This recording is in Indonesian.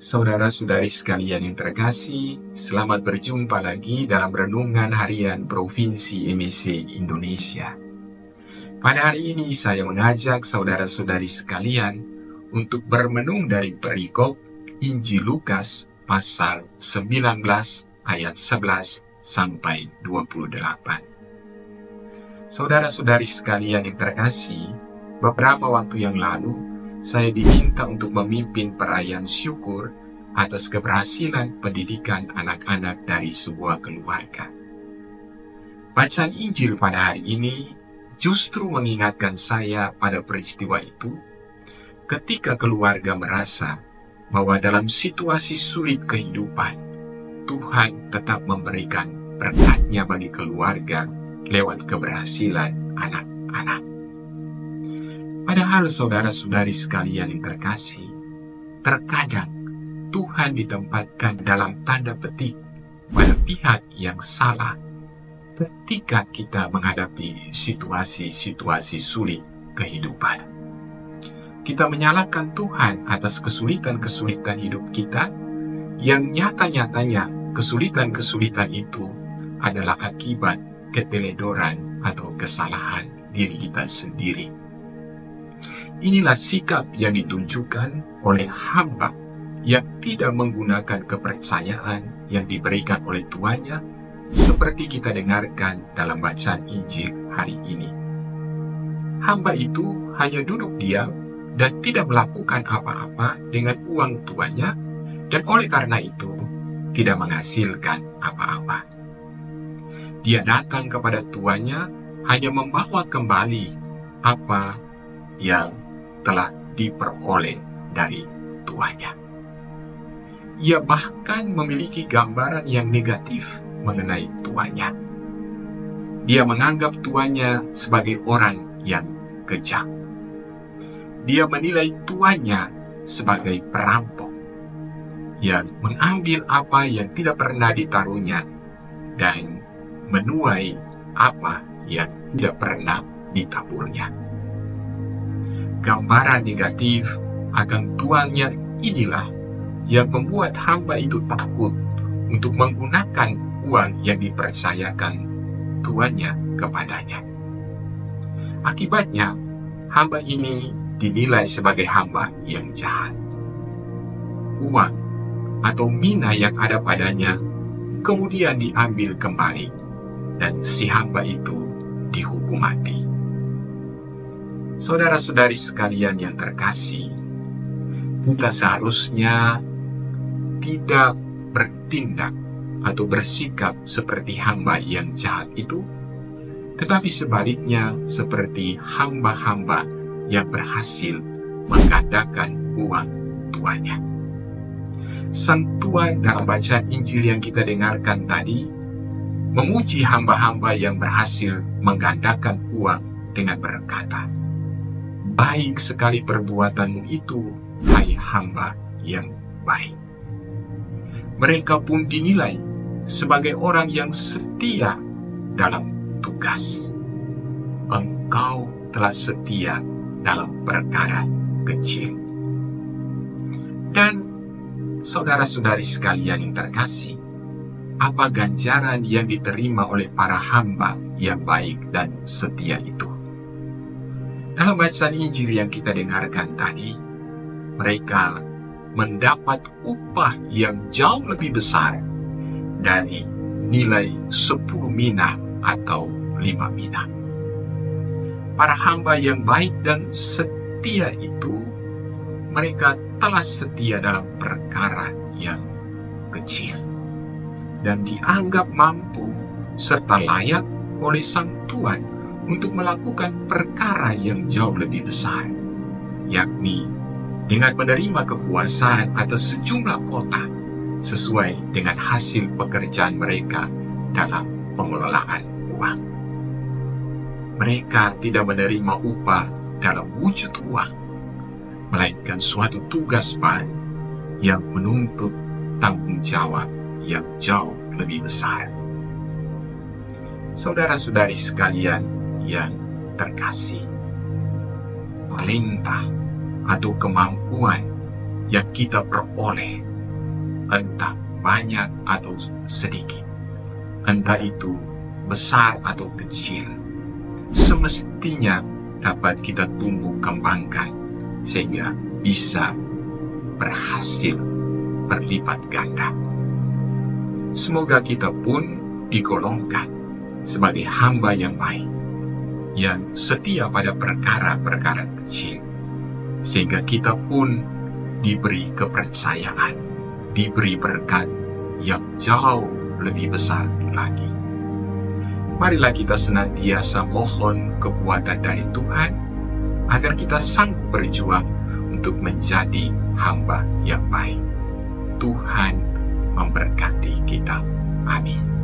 Saudara-saudari sekalian yang terkasih, selamat berjumpa lagi dalam Renungan Harian Provinsi MSC Indonesia. Pada hari ini saya mengajak saudara-saudari sekalian untuk bermenung dari perikop Injil Lukas pasal 19 ayat 11 sampai 28. Saudara-saudari sekalian yang terkasih, beberapa waktu yang lalu saya diminta untuk memimpin perayaan syukur atas keberhasilan pendidikan anak-anak dari sebuah keluarga. Bacaan Injil pada hari ini justru mengingatkan saya pada peristiwa itu ketika keluarga merasa bahwa dalam situasi sulit kehidupan, Tuhan tetap memberikan berkat-Nya bagi keluarga lewat keberhasilan anak-anak. Padahal saudara-saudari sekalian yang terkasih, terkadang Tuhan ditempatkan dalam tanda petik pada pihak yang salah ketika kita menghadapi situasi-situasi sulit kehidupan. Kita menyalahkan Tuhan atas kesulitan-kesulitan hidup kita yang nyata-nyatanya kesulitan-kesulitan itu adalah akibat keteledoran atau kesalahan diri kita sendiri. Inilah sikap yang ditunjukkan oleh hamba yang tidak menggunakan kepercayaan yang diberikan oleh tuannya seperti kita dengarkan dalam bacaan Injil hari ini. Hamba itu hanya duduk diam dan tidak melakukan apa-apa dengan uang tuannya dan oleh karena itu tidak menghasilkan apa-apa. Dia datang kepada tuannya hanya membawa kembali apa yang telah diperoleh dari tuannya. Ia bahkan memiliki gambaran yang negatif mengenai tuannya. Dia menganggap tuannya sebagai orang yang kejam. Dia menilai tuannya sebagai perampok yang mengambil apa yang tidak pernah ditaruhnya dan menuai apa yang tidak pernah ditaburnya. Gambaran negatif akan tuannya inilah yang membuat hamba itu takut untuk menggunakan uang yang dipercayakan tuannya kepadanya. Akibatnya, hamba ini dinilai sebagai hamba yang jahat. Uang atau mina yang ada padanya kemudian diambil kembali dan si hamba itu dihukum mati. Saudara-saudari sekalian yang terkasih, kita seharusnya tidak bertindak atau bersikap seperti hamba yang jahat itu, tetapi sebaliknya seperti hamba-hamba yang berhasil menggandakan uang tuannya. Sang Tuan dalam bacaan Injil yang kita dengarkan tadi memuji hamba-hamba yang berhasil menggandakan uang dengan berkata, "Baik sekali perbuatanmu itu, hai hamba yang baik." Mereka pun dinilai sebagai orang yang setia dalam tugas. Engkau telah setia dalam perkara kecil. Dan saudara-saudari sekalian yang terkasih, apa ganjaran yang diterima oleh para hamba yang baik dan setia itu? Dalam bacaan Injil yang kita dengarkan tadi, mereka mendapat upah yang jauh lebih besar dari nilai 10 mina atau 5 mina. Para hamba yang baik dan setia itu, mereka telah setia dalam perkara yang kecil dan dianggap mampu serta layak oleh Sang Tuan untuk melakukan perkara yang jauh lebih besar, yakni dengan menerima kekuasaan atas sejumlah kota sesuai dengan hasil pekerjaan mereka dalam pengelolaan uang. Mereka tidak menerima upah dalam wujud uang, melainkan suatu tugas baru yang menuntut tanggung jawab yang jauh lebih besar. Saudara-saudari sekalian yang terkasih, talenta atau kemampuan yang kita peroleh entah banyak atau sedikit, entah itu besar atau kecil, semestinya dapat kita tumbuh kembangkan sehingga bisa berhasil berlipat ganda. Semoga kita pun digolongkan sebagai hamba yang baik, yang setia pada perkara-perkara kecil, sehingga kita pun diberi kepercayaan, diberi berkat yang jauh lebih besar lagi. Marilah kita senantiasa mohon kekuatan dari Tuhan, agar kita sanggup berjuang untuk menjadi hamba yang baik. Tuhan memberkati kita. Amin.